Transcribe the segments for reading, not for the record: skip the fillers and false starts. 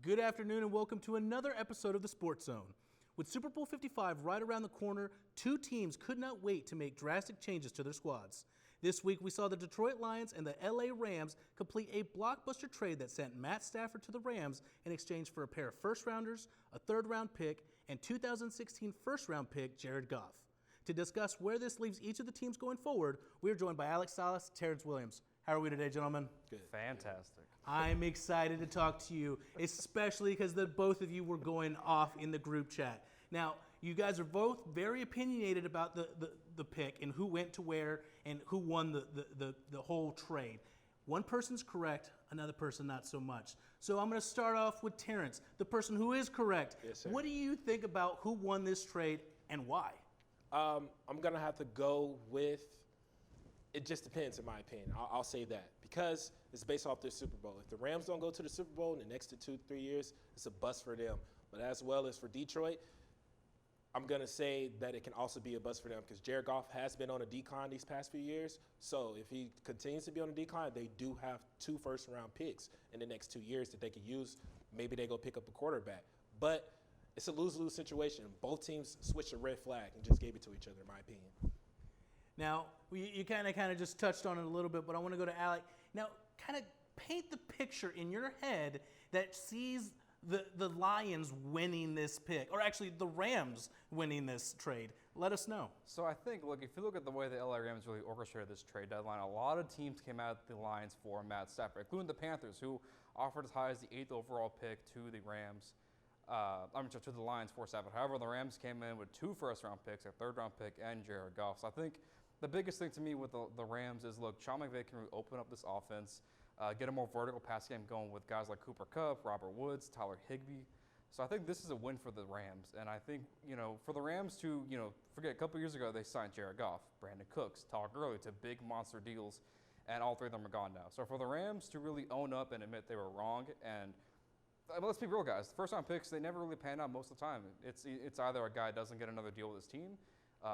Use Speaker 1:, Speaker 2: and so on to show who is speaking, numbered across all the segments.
Speaker 1: Good afternoon and welcome to another episode of the Sportszone. With Super Bowl 55 right around the corner, two teams could not wait to make drastic changes to their squads. This week we saw the Detroit Lions and the LA Rams complete a blockbuster trade that sent Matt Stafford to the Rams in exchange for a pair of first-rounders, a third-round pick, and 2016 first-round pick Jared Goff. To discuss where this leaves each of the teams going forward, we are joined by Alex Salas, Terrence Williams. How are we today, gentlemen?
Speaker 2: Good. Fantastic.
Speaker 1: I'm excited to talk to you, especially because both of you were going off in the group chat. Now, you guys are both very opinionated about the pick and who went to where and who won the whole trade. One person's correct, another person not so much. So I'm going to start off with Terrence, the person who is correct.
Speaker 2: Yes, sir.
Speaker 1: What do you think about who won this trade and why?
Speaker 2: I'm going to have to go with, it just depends in my opinion. I'll say that because it's based off their Super Bowl. If the Rams don't go to the Super Bowl in the next 2-3 years, it's a bust for them. But as well as for Detroit, I'm going to say that it can also be a bust for them because Jared Goff has been on a decline these past few years. So if he continues to be on a decline, they do have 2 first-round picks in the next 2 years that they could use. Maybe they go pick up a quarterback. But it's a lose-lose situation. Both teams switched a red flag and just gave it to each other, in my opinion.
Speaker 1: Now, you kind of just touched on it a little bit, but I want to go to Alec. Now, kind of paint the picture in your head that sees the Lions winning this pick, or actually the Rams winning this trade. Let us know.
Speaker 3: So I think, look, if you look at the way the LA Rams really orchestrated this trade deadline, a lot of teams came out the Lions for Matt Stafford, including the Panthers, who offered as high as the 8th overall pick to the Rams. To the Lions for Stafford. However, the Rams came in with 2 first-round picks, a third-round pick, and Jared Goff. So I think the biggest thing to me with the Rams is, look, Sean McVay can really open up this offense, get a more vertical pass game going with guys like Cooper Kupp, Robert Woods, Tyler Higbee. So I think this is a win for the Rams. And I think, for the Rams to, forget a couple years ago they signed Jared Goff, Brandon Cooks, Todd Gurley to big monster deals, and all 3 of them are gone now. So for the Rams to really own up and admit they were wrong, and let's be real, guys. The first-round picks, they never really pan out most of the time. It's either a guy doesn't get another deal with his team,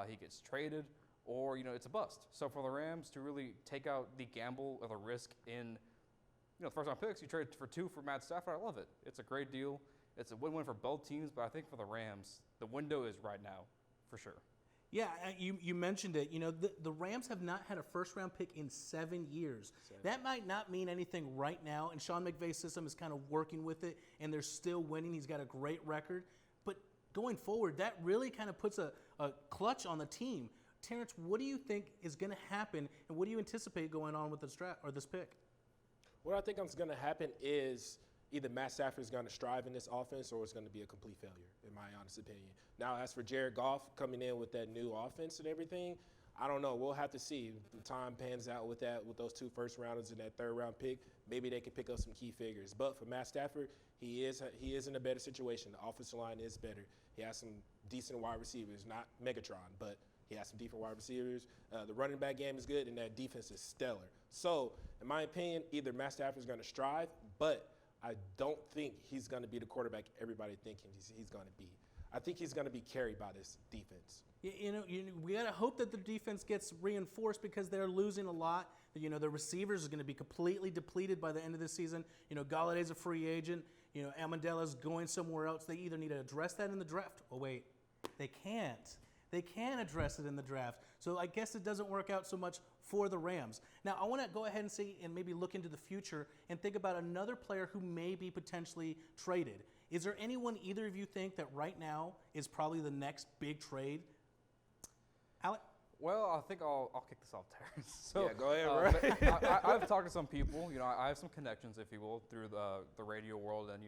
Speaker 3: he gets traded, or, it's a bust. So for the Rams to really take out the gamble or the risk in, the first-round picks, you trade for 2 for Matt Stafford, I love it. It's a great deal. It's a win-win for both teams, but I think for the Rams, the window is right now, for sure.
Speaker 1: Yeah, you mentioned it. The Rams have not had a first-round pick in 7 years. That might not mean anything right now, and Sean McVay's system is kind of working with it, and they're still winning. He's got a great record. But going forward, that really kind of puts a clutch on the team. Terrence, what do you think is going to happen, and what do you anticipate going on with this draft or this pick?
Speaker 2: What I think is going to happen is either Matt Stafford is going to strive in this offense or it's going to be a complete failure, in my honest opinion. Now, as for Jared Goff coming in with that new offense and everything, I don't know. We'll have to see. If the time pans out with those 2 first-rounders and that third-round pick, maybe they can pick up some key figures. But for Matt Stafford, he is in a better situation. The offensive line is better. He has some decent wide receivers, not Megatron, but he has some decent wide receivers. The running back game is good, and that defense is stellar. So, in my opinion, either Matt Stafford is going to strive, but I don't think he's going to be the quarterback everybody thinking he's going to be. I think he's going to be carried by this defense.
Speaker 1: We got to hope that the defense gets reinforced because they're losing a lot. The receivers are going to be completely depleted by the end of the season. Galladay's a free agent. Amendola's going somewhere else. They either need to address that in the draft. Oh, wait, they can't. They can address it in the draft. So I guess it doesn't work out so much for the Rams. Now, I want to go ahead and see and maybe look into the future and think about another player who may be potentially traded. Is there anyone either of you think that right now is probably the next big trade? Alec?
Speaker 3: Well, I think I'll kick this off, Terrence. So,
Speaker 2: yeah, go ahead, bro.
Speaker 3: I've talked to some people. I have some connections, if you will, through the radio world and,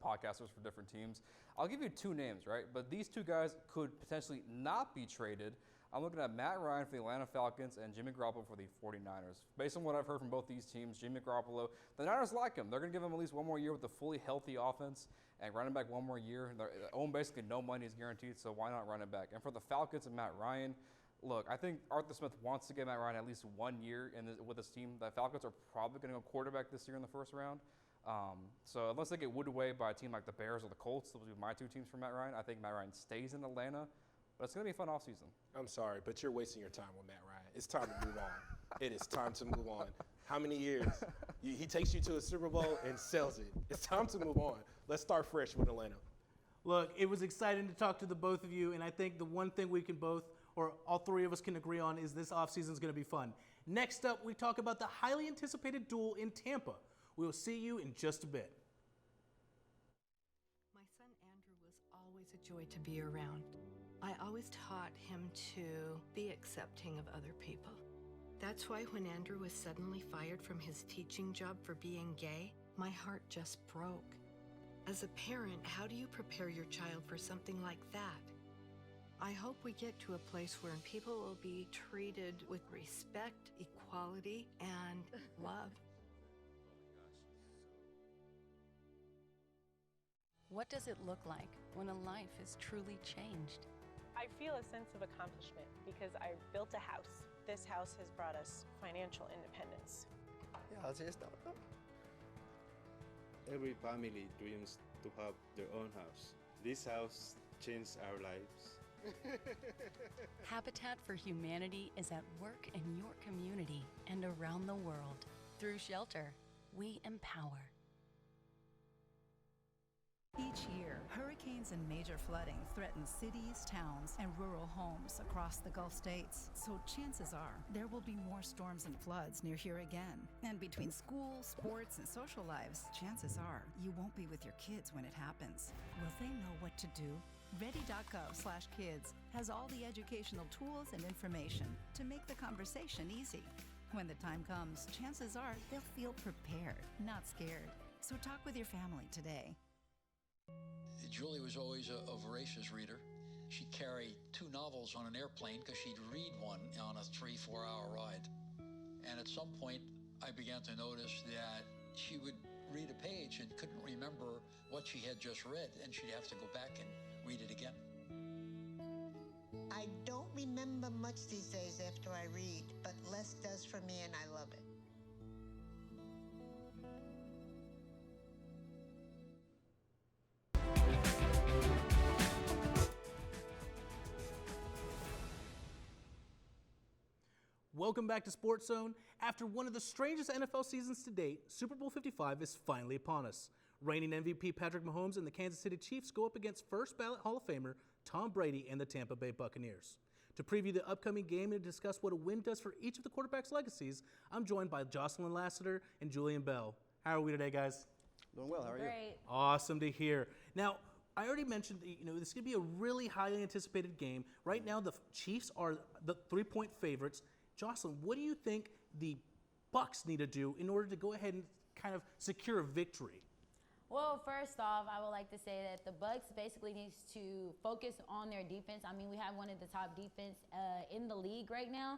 Speaker 3: podcasters for different teams. I'll give you 2 names, right? But these 2 guys could potentially not be traded. I'm looking at Matt Ryan for the Atlanta Falcons and Jimmy Garoppolo for the 49ers. Based on what I've heard from both these teams, Jimmy Garoppolo, the Niners like him. They're going to give him at least 1 more year with a fully healthy offense and running back 1 more year. They own basically no money is guaranteed, so why not run it back? And for the Falcons and Matt Ryan, look, I think Arthur Smith wants to give Matt Ryan at least 1 year with his team. The Falcons are probably going to go quarterback this year in the first round. So unless they get wooed away by a team like the Bears or the Colts, those would be my 2 teams for Matt Ryan. I think Matt Ryan stays in Atlanta, but it's going to be a fun offseason.
Speaker 2: I'm sorry, but you're wasting your time with Matt Ryan. It's time to move on. It is time to move on. How many years? He takes you to a Super Bowl and sells it. It's time to move on. Let's start fresh with Atlanta.
Speaker 1: Look, it was exciting to talk to the both of you, and I think the one thing we can both, or all three of us can agree on, is this offseason is going to be fun. Next up, we talk about the highly anticipated duel in Tampa. We will see you in just a bit.
Speaker 4: My son Andrew was always a joy to be around. I always taught him to be accepting of other people. That's why when Andrew was suddenly fired from his teaching job for being gay, my heart just broke. As a parent, how do you prepare your child for something like that? I hope we get to a place where people will be treated with respect, equality, and love.
Speaker 5: What does it look like when a life is truly changed?
Speaker 6: I feel a sense of accomplishment because I built a house. This house has brought us financial independence.
Speaker 7: Yeah, así está. Every family dreams to have their own house. This house changed our lives.
Speaker 5: Habitat for Humanity is at work in your community and around the world. Through shelter, we empower.
Speaker 8: Each year, hurricanes and major flooding threaten cities, towns, and rural homes across the Gulf states. So chances are there will be more storms and floods near here again. And between school, sports, and social lives, chances are you won't be with your kids when it happens. Will they know what to do? Ready.gov/kids has all the educational tools and information to make the conversation easy. When the time comes, chances are they'll feel prepared, not scared. So talk with your family today.
Speaker 9: Julie was always a voracious reader. She'd carry 2 novels on an airplane because she'd read one on a 3-4 hour ride. And at some point, I began to notice that she would read a page and couldn't remember what she had just read, and she'd have to go back and read it again.
Speaker 10: I don't remember much these days after I read, but less does for me, and I love it.
Speaker 1: Welcome back to Sportszone. After one of the strangest NFL seasons to date, Super Bowl 55 is finally upon us. Reigning MVP Patrick Mahomes and the Kansas City Chiefs go up against first ballot Hall of Famer Tom Brady and the Tampa Bay Buccaneers. To preview the upcoming game and discuss what a win does for each of the quarterbacks' legacies, I'm joined by Jocelyn Lassiter and Julian Bell. How are we today, guys?
Speaker 7: Doing well, how are you?
Speaker 6: Great.
Speaker 1: Awesome to hear. Now, I already mentioned, this is going to be a really highly anticipated game. Right now, the Chiefs are the 3-point favorites. Jocelyn, what do you think the Bucs need to do in order to go ahead and kind of secure a victory?
Speaker 11: Well, first off, I would like to say that the Bucs basically needs to focus on their defense. I mean, we have one of the top defense in the league right now,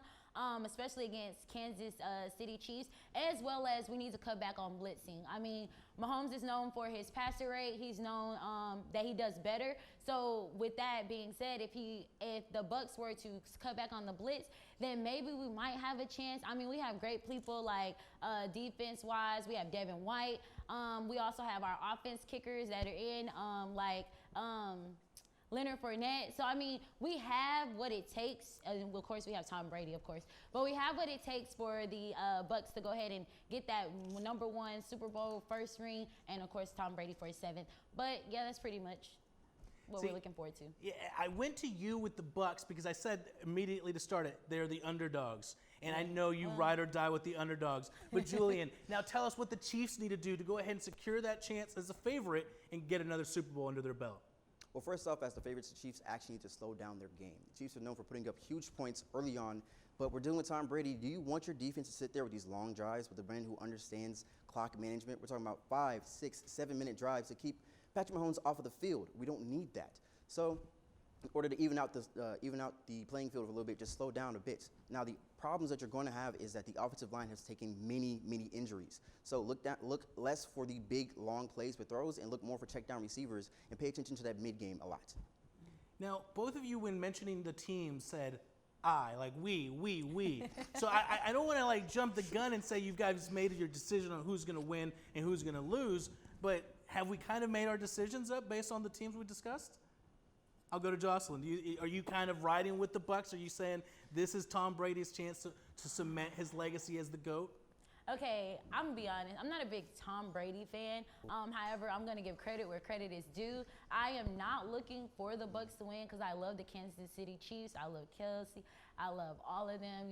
Speaker 11: especially against Kansas City Chiefs, as well as we need to cut back on blitzing. I mean, Mahomes is known for his passer rate. He's known that he does better. So with that being said, if the Bucs were to cut back on the blitz, then maybe we might have a chance. I mean, we have great people like defense-wise. We have Devin White. We also have our offense kickers that are in, like Leonard Fournette. So, I mean, we have what it takes. And of course, we have Tom Brady, of course. But we have what it takes for the Bucs to go ahead and get that #1 Super Bowl first ring. And, of course, Tom Brady for his 7th. But, yeah, that's pretty much what we're looking forward to.
Speaker 1: Yeah, I went to you with the Bucs because I said immediately to start it, they're the underdogs. And I know you ride or die with the underdogs. But Julian, now tell us what the Chiefs need to do to go ahead and secure that chance as a favorite and get another Super Bowl under their belt.
Speaker 12: Well, first off, as the favorites, the Chiefs actually need to slow down their game. The Chiefs are known for putting up huge points early on, but we're dealing with Tom Brady. Do you want your defense to sit there with these long drives with a man who understands clock management? We're talking about 5, 6, 7-minute drives to keep Patrick Mahomes off of the field. We don't need that. So in order to even out the playing field a little bit, just slow down a bit. Now, the problems that you're going to have is that the offensive line has taken many, many injuries. So look less for the big, long plays with throws and look more for check down receivers and pay attention to that mid-game a lot.
Speaker 1: Now, both of you, when mentioning the team, said I, like we. So I don't want to like jump the gun and say you guys made your decision on who's going to win and who's going to lose, but have we kind of made our decisions up based on the teams we discussed? I'll go to Jocelyn. Are you kind of riding with the Bucs? Are you saying this is Tom Brady's chance to cement his legacy as the GOAT?
Speaker 11: Okay, I'm gonna be honest. I'm not a big Tom Brady fan. However, I'm gonna give credit where credit is due. I am not looking for the Bucs to win because I love the Kansas City Chiefs. I love Kelsey. I love all of them.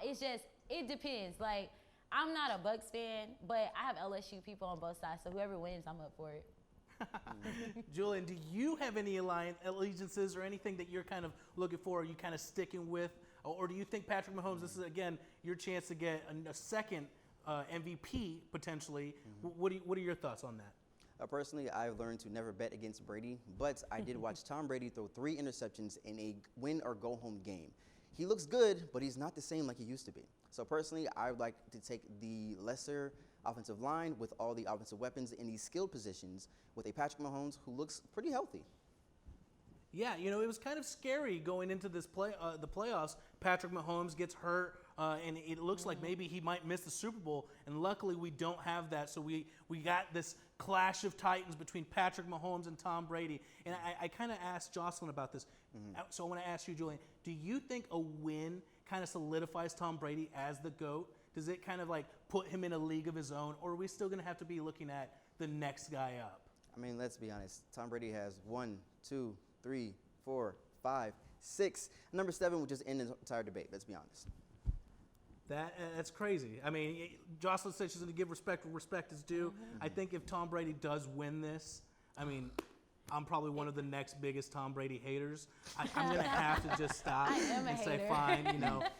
Speaker 11: It's just, it depends. Like, I'm not a Bucs fan, but I have LSU people on both sides. So whoever wins, I'm up for it.
Speaker 1: Julian, do you have any allegiances or anything that you're kind of looking for? Are you kind of sticking with? Or do you think Patrick Mahomes, this is, again, your chance to get a second MVP, potentially. What are your thoughts on that?
Speaker 12: Personally, I've learned to never bet against Brady, but I did watch Tom Brady throw 3 interceptions in a win-or-go-home game. He looks good, but he's not the same like he used to be. So personally, I would like to take the lesser offensive line with all the offensive weapons in these skilled positions with a Patrick Mahomes who looks pretty healthy.
Speaker 1: Yeah, it was kind of scary going into this the playoffs. Patrick Mahomes gets hurt, and it looks like maybe he might miss the Super Bowl. And luckily, we don't have that. So we got this clash of titans between Patrick Mahomes and Tom Brady. And I kind of asked Jocelyn about this. So I want to ask you, Julian, do you think a win kind of solidifies Tom Brady as the GOAT? Does it kind of like put him in a league of his own, or are we still going to have to be looking at the next guy up?
Speaker 12: I mean, let's be honest. Tom Brady has 1, 2, 3, 4, 5, 6. Number 7 would just end the entire debate. Let's be honest.
Speaker 1: That's crazy. I mean, Jocelyn said she's going to give respect where respect is due. I think if Tom Brady does win this, I mean, I'm probably one of the next biggest Tom Brady haters. I'm going to have to just stop and say, fine,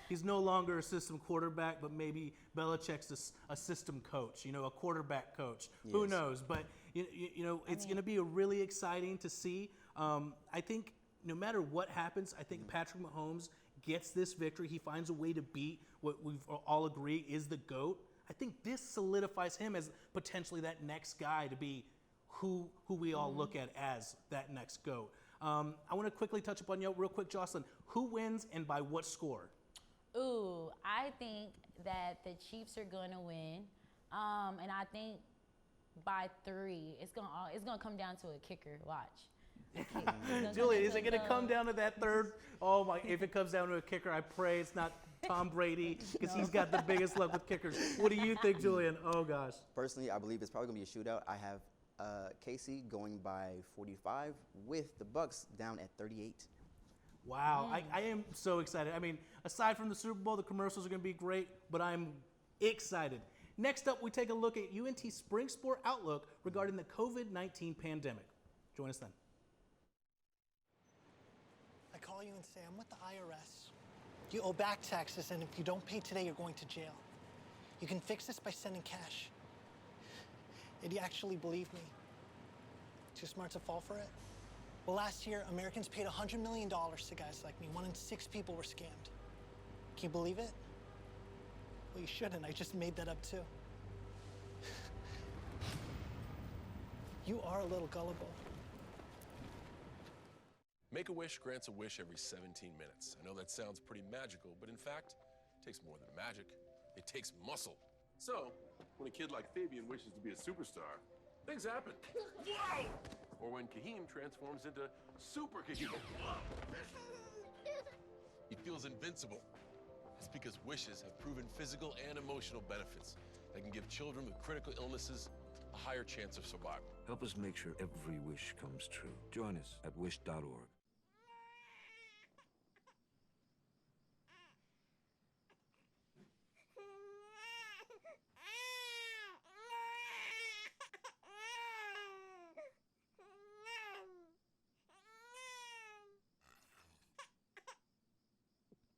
Speaker 1: he's no longer a system quarterback, but maybe Belichick's a system coach, a quarterback coach. Yes. Who knows? But, it's going to be really exciting to see. I think no matter what happens, I think Patrick Mahomes gets this victory. He finds a way to beat what we've all agree is the GOAT. I think this solidifies him as potentially that next guy to be who we all look at as that next GOAT. I want to quickly touch upon you real quick, Jocelyn. Who wins and by what score?
Speaker 11: Ooh, I think that the Chiefs are going to win, and I think by 3. It's gonna come down to a kicker. Watch.
Speaker 1: Julie, is it going to come down to that third? Oh my! If it comes down to a kicker, I pray it's not Tom Brady because he's got the biggest luck with kickers. What do you think, Julian? Oh gosh.
Speaker 12: Personally, I believe it's probably going to be a shootout. I have Casey going by 45 with the Bucs down at 38.
Speaker 1: Wow, I am so excited. I mean, aside from the Super Bowl, the commercials are going to be great, but I'm excited. Next up, we take a look at UNT Spring Sport Outlook regarding the COVID-19 pandemic. Join us then.
Speaker 13: I call you and say, I'm with the IRS. You owe back taxes, and if you don't pay today, you're going to jail. You can fix this by sending cash. And you actually believe me? Too smart to fall for it? Well, last year, Americans paid $100 million to guys like me. 1 in 6 people were scammed. Can you believe it? Well, you shouldn't. I just made that up, too. You are a little gullible.
Speaker 14: Make-A-Wish grants a wish every 17 minutes. I know that sounds pretty magical, but in fact, it takes more than magic. It takes muscle.
Speaker 15: So, when a kid like Fabian wishes to be a superstar, things happen. Whoa! Or when Kahim transforms into Super Kahim.
Speaker 14: He feels invincible. It's because wishes have proven physical and emotional benefits that can give children with critical illnesses a higher chance of survival.
Speaker 16: Help us make sure every wish comes true. Join us at wish.org.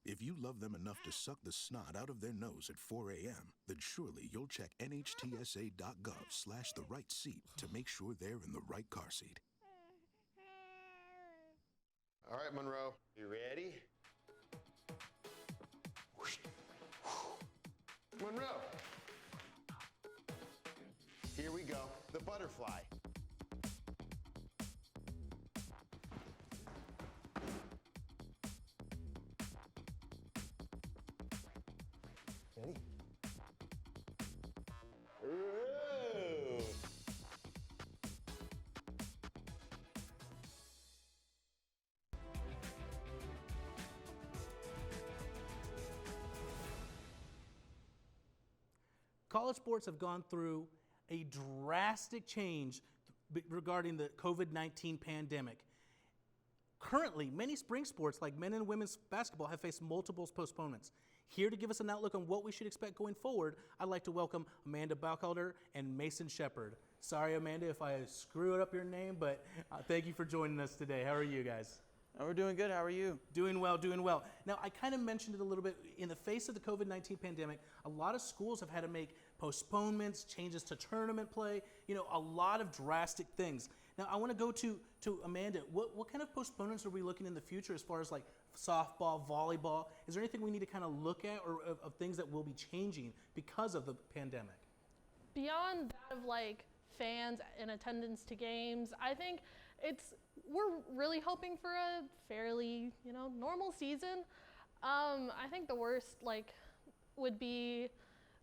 Speaker 17: If you love them enough to suck the snot out of their nose at 4 a.m., then surely you'll check NHTSA.gov/the-right seat to make sure they're in the right car seat.
Speaker 18: All right, Monroe, you ready? Monroe. Here we go, the butterfly. Ready? Ooh.
Speaker 1: college sports have gone through a drastic change regarding the COVID-19 pandemic. Currently, many spring sports like men and women's basketball have faced multiple postponements. Here to give us an outlook on what we should expect going forward, I'd like to welcome Amanda Bauchalter and Mason Shepard. Sorry, Amanda, if I screwed up your name, but thank you for joining us today. How are you guys?
Speaker 19: Oh, we're doing good. How are you?
Speaker 1: Doing well, doing well. Now, I kind of mentioned it a little bit. In the face of the COVID-19 pandemic, a lot of schools have had to make postponements, changes to tournament play, a lot of drastic things. Now, I want to go to Amanda. What kind of postponements are we looking in the future as far as like softball, volleyball? Is there anything we need to kind of look at or of things that will be changing because of the pandemic?
Speaker 20: Beyond that of like fans in attendance to games, I think we're really hoping for a fairly, normal season. I think the worst would be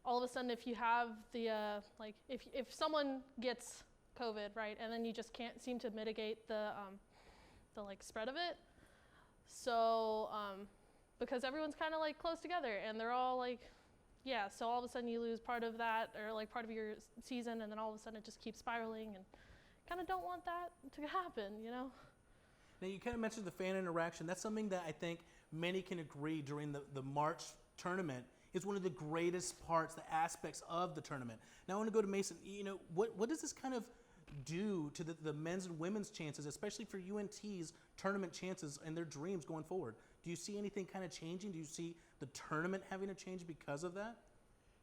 Speaker 20: all of a sudden if you have the if someone gets COVID, right, and then you just can't seem to mitigate the spread of it. So because everyone's kind of close together and they're all so all of a sudden you lose part of that or part of your season, and then all of a sudden it just keeps spiraling, and kind of don't want that to happen, Now
Speaker 1: you kind of mentioned the fan interaction. That's something that I think many can agree during the March tournament is one of the greatest parts, the aspects of the tournament. Now I want to go to Mason. What does this kind of do to the men's and women's chances, especially for UNT's tournament chances and their dreams going forward? Do you see anything kind of changing? Do you see the tournament having a change because of that?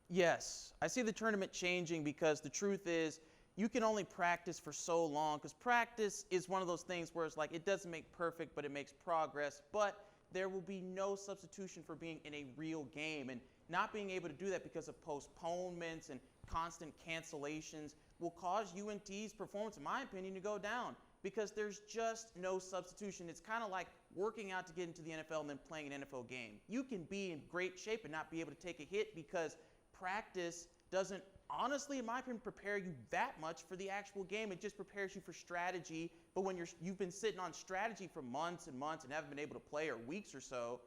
Speaker 19: Yes, I see the tournament changing because the truth is you can only practice for so long, because practice is one of those things where it's it doesn't make perfect, but it makes progress. But there will be no substitution for being in a real game, and not being able to do that because of postponements and constant cancellations will cause UNT's performance, in my opinion, to go down, because there's just no substitution. It's kind of like working out to get into the NFL and then playing an NFL game. You can be in great shape and not be able to take a hit because practice doesn't, honestly, in my opinion, prepare you that much for the actual game. It just prepares you for strategy. But when you've been sitting on strategy for months and months and haven't been able to play, or weeks or so,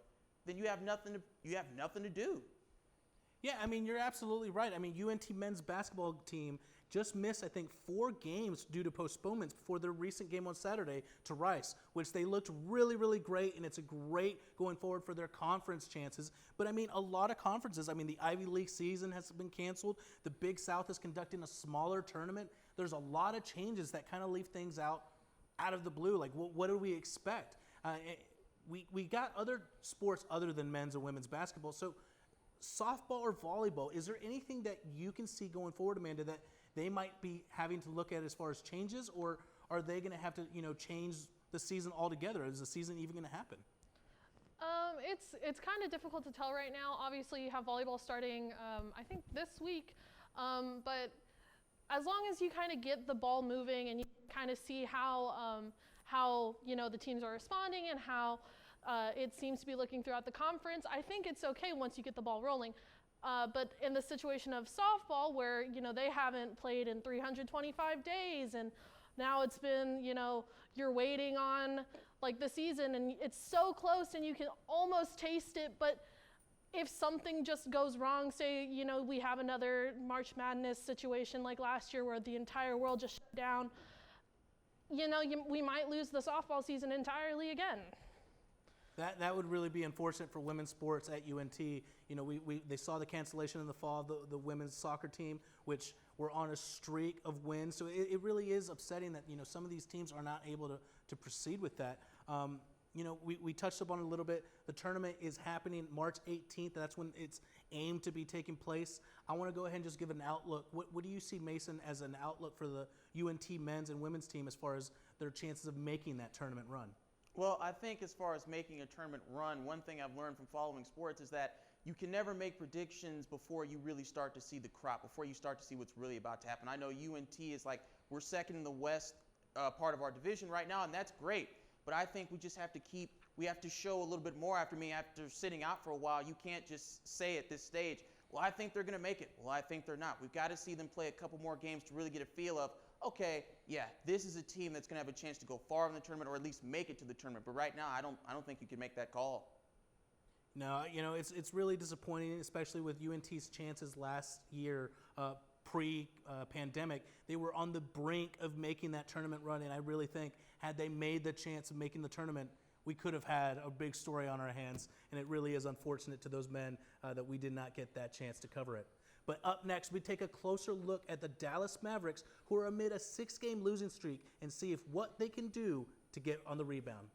Speaker 19: then you have nothing to do.
Speaker 1: Yeah, I mean, you're absolutely right. I mean, UNT men's basketball team just missed, I think, 4 games due to postponements before their recent game on Saturday to Rice, which they looked really, really great, and it's a great going forward for their conference chances. But, I mean, a lot of conferences, the Ivy League season has been canceled. The Big South is conducting a smaller tournament. There's a lot of changes that kind of leave things out of the blue. What do we expect? We got other sports other than men's and women's basketball. So softball or volleyball, is there anything that you can see going forward, Amanda, that they might be having to look at as far as changes, or are they going to have to, change the season altogether? Is the season even going to happen?
Speaker 20: It's kind of difficult to tell right now. Obviously, you have volleyball starting, I think this week, but as long as you kind of get the ball moving and you kind of see how the teams are responding and how it seems to be looking throughout the conference, I think it's okay once you get the ball rolling. But in the situation of softball, where they haven't played in 325 days, and now it's been you're waiting on the season, and it's so close, and you can almost taste it. But if something just goes wrong, say we have another March Madness situation like last year, where the entire world just shut down, we might lose the softball season entirely again.
Speaker 1: That would really be unfortunate for women's sports at UNT. They saw the cancellation in the fall of the women's soccer team, which were on a streak of wins. So it really is upsetting that some of these teams are not able to proceed with that. We touched upon it a little bit. The tournament is happening March 18th. That's when it's aimed to be taking place. I want to go ahead and just give an outlook. What do you see, Mason, as an outlook for the UNT men's and women's team as far as their chances of making that tournament run?
Speaker 19: Well, I think as far as making a tournament run, one thing I've learned from following sports is that you can never make predictions before you really start to see the crop, before you start to see what's really about to happen. I know UNT is we're second in the West part of our division right now, and that's great. But I think we just have to show a little bit more after sitting out for a while. You can't just say at this stage, well, I think they're going to make it. Well, I think they're not. We've got to see them play a couple more games to really get a feel of, okay, yeah, this is a team that's going to have a chance to go far in the tournament, or at least make it to the tournament. But right now, I don't think you can make that call.
Speaker 1: No, it's really disappointing, especially with UNT's chances last year, pre-pandemic. They were on the brink of making that tournament run, and I really think had they made the chance of making the tournament, we could have had a big story on our hands, and it really is unfortunate to those men that we did not get that chance to cover it. But up next, we take a closer look at the Dallas Mavericks, who are amid a 6-game losing streak, and see if what they can do to get on the rebound.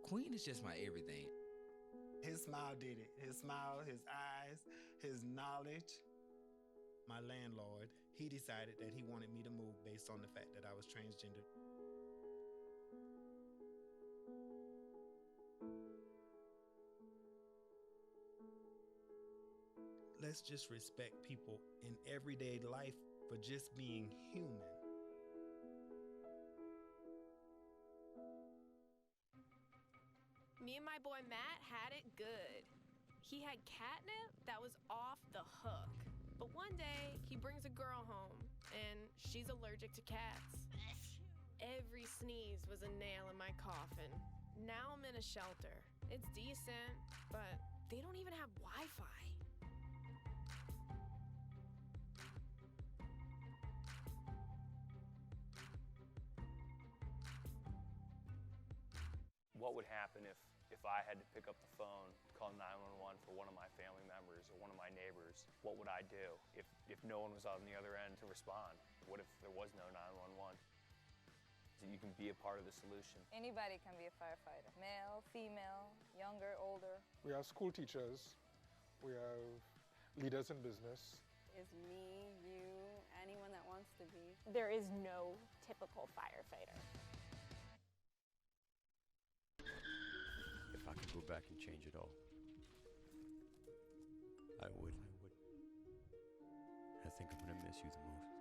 Speaker 21: Queen is just my everything.
Speaker 22: His smile did it. His smile, his eyes, his knowledge. My landlord, he decided that he wanted me to move based on the fact that I was transgender. Let's just respect people in everyday life for just being human.
Speaker 23: Me and my boy Matt had it good. He had catnip that was off the hook. But one day, he brings a girl home, and she's allergic to cats. Every sneeze was a nail in my coffin. Now I'm in a shelter. It's decent, but they don't even have Wi-Fi.
Speaker 24: What would happen if I had to pick up the phone, call 911 for one of my family members or one of my neighbors? What would I do if no one was on the other end to respond? What if there was no 911? So you can be a part of the solution.
Speaker 25: Anybody can be a firefighter. Male, female, younger, older.
Speaker 26: We have school teachers. We have leaders in business.
Speaker 27: Is me, you, anyone that wants to be.
Speaker 6: There is no typical firefighter.
Speaker 28: If I could go back and change it all, I would. I think I'm gonna miss you the most.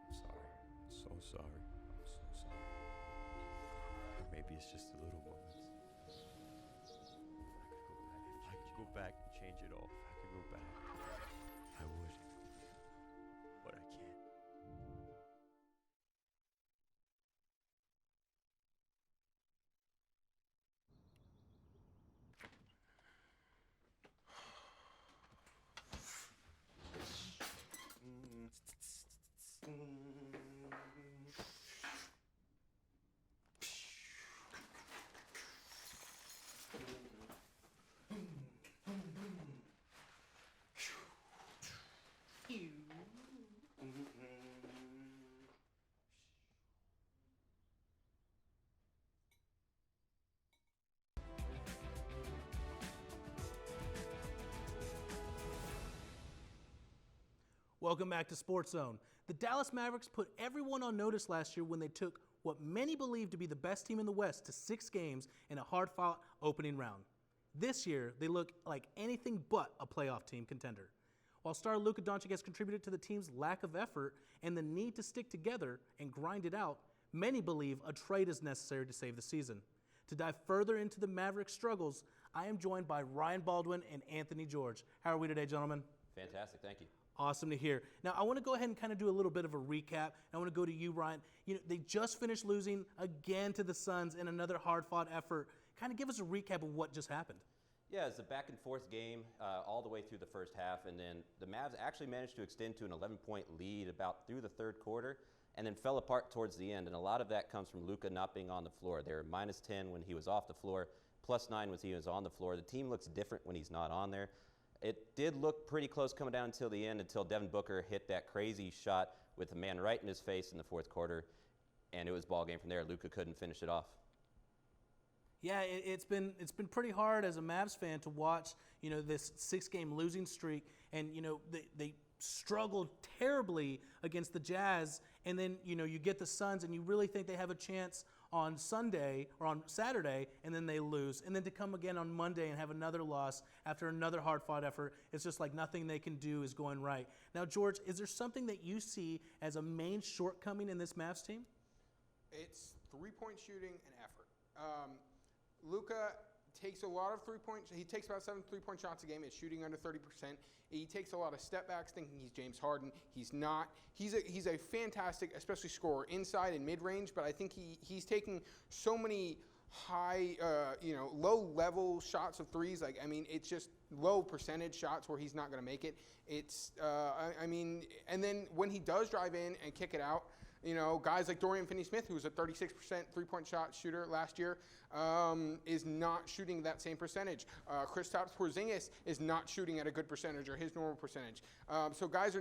Speaker 28: I'm sorry. I'm so sorry. I'm so sorry. Or maybe it's just the little moments. If I could go back and change it all, if I could go back, I would. But I can't.
Speaker 1: Welcome back to Sportszone. The Dallas Mavericks put everyone on notice last year when they took what many believe to be the best team in the West to 6 games in a hard-fought opening round. This year, they look like anything but a playoff team contender. While star Luka Doncic has contributed to the team's lack of effort and the need to stick together and grind it out, many believe a trade is necessary to save the season. To dive further into the Mavericks' struggles, I am joined by Ryan Baldwin and Anthony George. How are we today, gentlemen?
Speaker 29: Fantastic, thank you.
Speaker 1: Awesome to hear. Now, I want to go ahead and kind of do a little bit of a recap. I want to go to you, Ryan. They just finished losing again to the Suns in another hard-fought effort. Kind of give us a recap of what just happened.
Speaker 29: Yeah, it's a back-and-forth game all the way through the first half, and then the Mavs actually managed to extend to an 11-point lead about through the third quarter, and then fell apart towards the end. And a lot of that comes from Luka not being on the floor. They were -10 when he was off the floor, +9 when he was on the floor. The team looks different when he's not on there. It did look pretty close coming down until the end, until Devin Booker hit that crazy shot with the man right in his face in the fourth quarter, and it was ball game from there. Luka couldn't finish it off.
Speaker 1: Yeah, it's been pretty hard as a Mavs fan to watch this 6-game losing streak, and they struggled terribly against the Jazz, and then you get the Suns, and you really think they have a chance on Sunday or on Saturday, and then they lose. And then to come again on Monday and have another loss after another hard-fought effort, it's just like nothing they can do is going right. Now, George, is there something that you see as a main shortcoming in this Mavs team?
Speaker 30: It's three-point shooting and effort. Luka takes a lot of three-point. He takes about 7 three-point shots a game. It's shooting under 30%. He takes a lot of step backs, thinking he's James Harden. He's not. He's a fantastic, especially scorer inside and mid-range. But I think he's taking so many high, low level shots of threes. Like, I mean, it's just low percentage shots where he's not going to make it. It's, and then when he does drive in and kick it out, guys like Dorian Finney-Smith, who was a 36% three-point shot shooter last year, is not shooting that same percentage. Kristaps Porzingis is not shooting at a good percentage or his normal percentage. So guys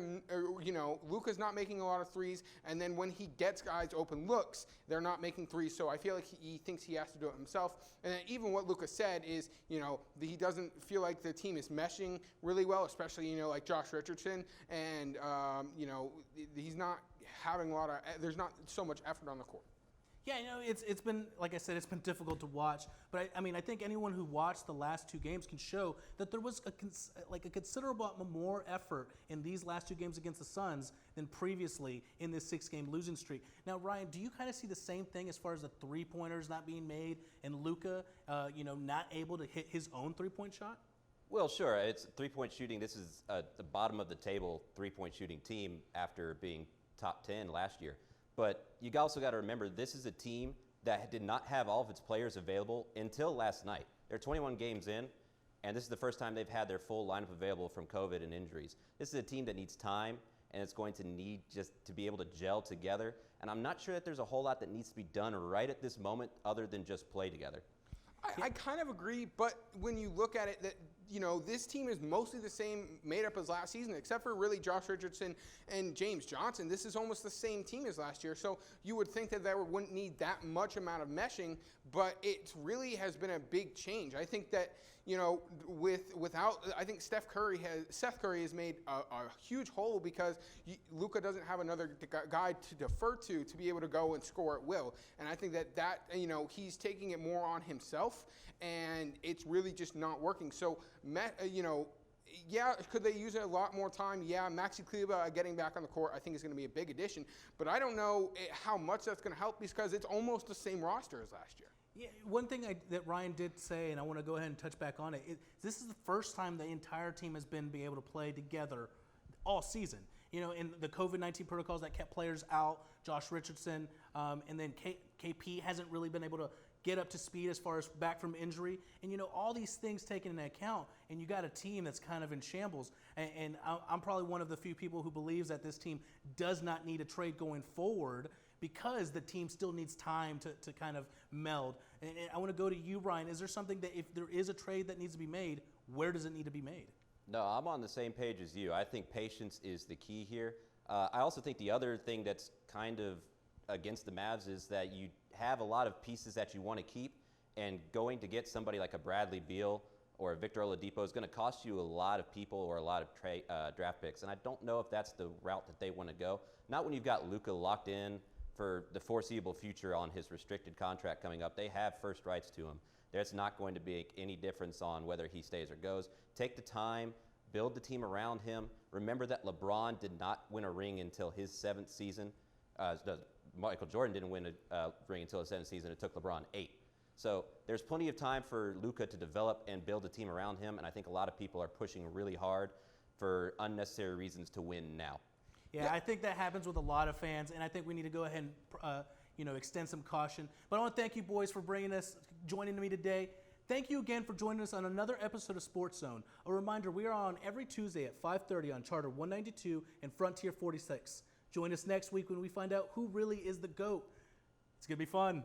Speaker 30: Luka's not making a lot of threes, and then when he gets guys open looks, they're not making threes. So I feel like he thinks he has to do it himself. And then even what Luka said is, he doesn't feel like the team is meshing really well, especially, like Josh Richardson, and, he's not having there's not so much effort on the court.
Speaker 1: Yeah, it's been, like I said, it's been difficult to watch. But I think anyone who watched the last two games can show that there was a considerable more effort in these last two games against the Suns than previously in this 6-game losing streak. Now, Ryan, do you kind of see the same thing as far as the three-pointers not being made and Luka, not able to hit his own three-point shot?
Speaker 29: Well, sure. It's three-point shooting. This is the bottom of the table three-point shooting team after being top 10 last year. But you also got to remember, this is a team that did not have all of its players available until last night. They're 21 games in, and this is the first time they've had their full lineup available from COVID and injuries. This is a team that needs time, and it's going to need just to be able to gel together. And I'm not sure that there's a whole lot that needs to be done right at this moment other than just play together.
Speaker 30: I kind of agree, but when you look at it, that this team is mostly the same made up as last season, except for really Josh Richardson and James Johnson. This is almost the same team as last year, so you would think that there wouldn't need that much amount of meshing, but it really has been a big change. I think that I think Seth Curry has made a huge hole because Luka doesn't have another guy to defer to be able to go and score at will. And I think that he's taking it more on himself, and it's really just not working. So, could they use it a lot more time? Yeah, Maxi Kleber getting back on the court I think is going to be a big addition, but I don't know how much that's going to help because it's almost the same roster as last year.
Speaker 1: Yeah, one thing that Ryan did say, and I want to go ahead and touch back on it, this is the first time the entire team has been able to play together all season. In the COVID-19 protocols that kept players out, Josh Richardson, and then KP hasn't really been able to get up to speed as far as back from injury. And, all these things taken into account, and you got a team that's kind of in shambles. And I'm probably one of the few people who believes that this team does not need a trade going forward because the team still needs time to kind of meld. And I want to go to you, Ryan. Is there something that if there is a trade that needs to be made, where does it need to be made?
Speaker 29: No, I'm on the same page as you. I think patience is the key here. I also think the other thing that's kind of against the Mavs is that you have a lot of pieces that you want to keep, and going to get somebody like a Bradley Beal or a Victor Oladipo is going to cost you a lot of people or a lot of draft picks. And I don't know if that's the route that they want to go. Not when you've got Luka locked in for the foreseeable future on his restricted contract coming up. They have first rights to him. There's not going to be any difference on whether he stays or goes. Take the time, build the team around him. Remember that LeBron did not win a ring until his 7th season. Michael Jordan didn't win a ring until his 7th season. It took LeBron 8. So there's plenty of time for Luka to develop and build a team around him, and I think a lot of people are pushing really hard for unnecessary reasons to win now.
Speaker 1: Yeah, I think that happens with a lot of fans, and I think we need to go ahead and extend some caution. But I want to thank you, boys, for joining me today. Thank you again for joining us on another episode of Sportszone. A reminder, we are on every Tuesday at 5:30 on Charter 192 and Frontier 46. Join us next week when we find out who really is the GOAT. It's going to be fun.